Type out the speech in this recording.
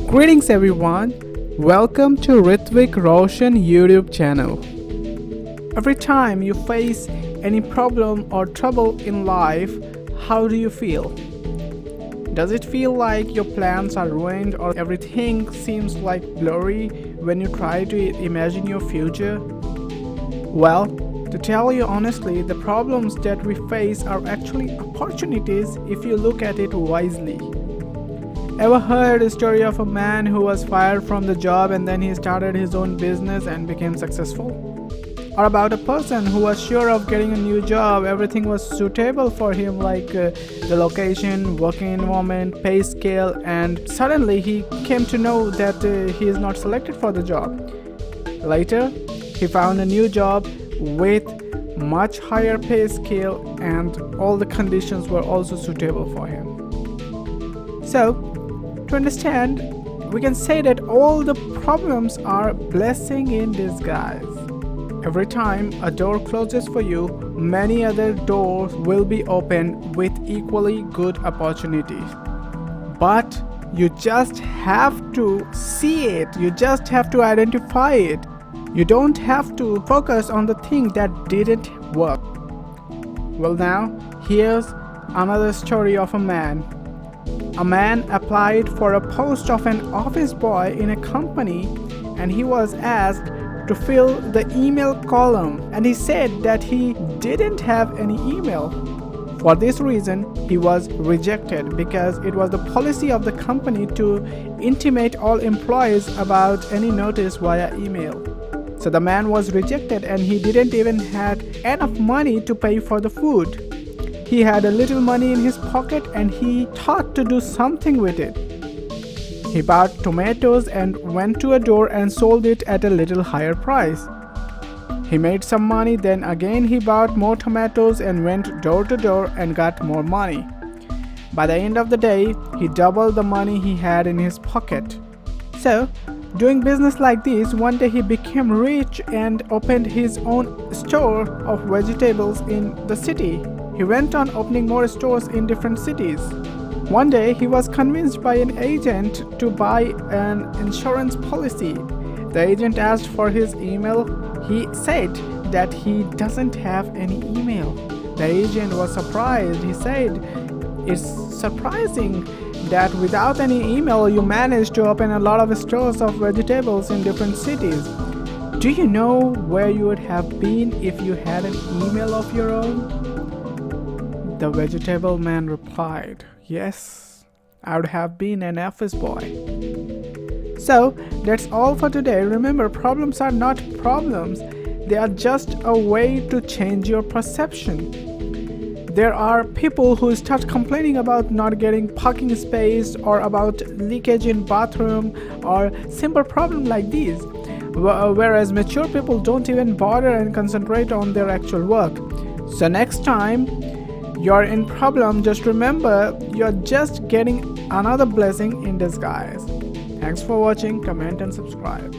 Greetings everyone, welcome to Ritwik Roushan YouTube channel. Every time you face any problem or trouble in life, how do you feel? Does it feel like your plans are ruined or everything seems like blurry when you try to imagine your future? Well, to tell you honestly, the problems that we face are actually opportunities if you look at it wisely. Ever heard a story of a man who was fired from the job and then he started his own business and became successful? Or about a person who was sure of getting a new job, everything was suitable for him like the location, working environment, pay scale, and suddenly he came to know that he is not selected for the job. Later, he found a new job with much higher pay scale and all the conditions were also suitable for him. So, to understand, we can say that all the problems are blessing in disguise. Every time a door closes for you, many other doors will be opened with equally good opportunities. But you just have to see it, you just have to identify it. You don't have to focus on the thing that didn't work. Well, now, here's another story of a man. A man applied for a post of an office boy in a company and he was asked to fill the email column and he said that he didn't have any email. For this reason, he was rejected because it was the policy of the company to intimate all employees about any notice via email. So the man was rejected and he didn't even have enough money to pay for the food. He had a little money in his pocket and he thought to do something with it. He bought tomatoes and went to a door and sold it at a little higher price. He made some money, then again he bought more tomatoes and went door to door and got more money. By the end of the day, he doubled the money he had in his pocket. So, doing business like this, one day he became rich and opened his own store of vegetables in the city. He went on opening more stores in different cities. One day, he was convinced by an agent to buy an insurance policy. The agent asked for his email. He said that he doesn't have any email. The agent was surprised. He said, "It's surprising that without any email, you managed to open a lot of stores of vegetables in different cities. Do you know where you would have been if you had an email of your own?" The vegetable man replied, "Yes, I would have been an office boy." So, that's all for today. Remember, problems are not problems. They are just a way to change your perception. There are people who start complaining about not getting parking space or about leakage in bathroom or simple problem like these. Whereas mature people don't even bother and concentrate on their actual work. So next time you're in problem, just remember you're just getting another blessing in disguise. Thanks for watching, comment and subscribe.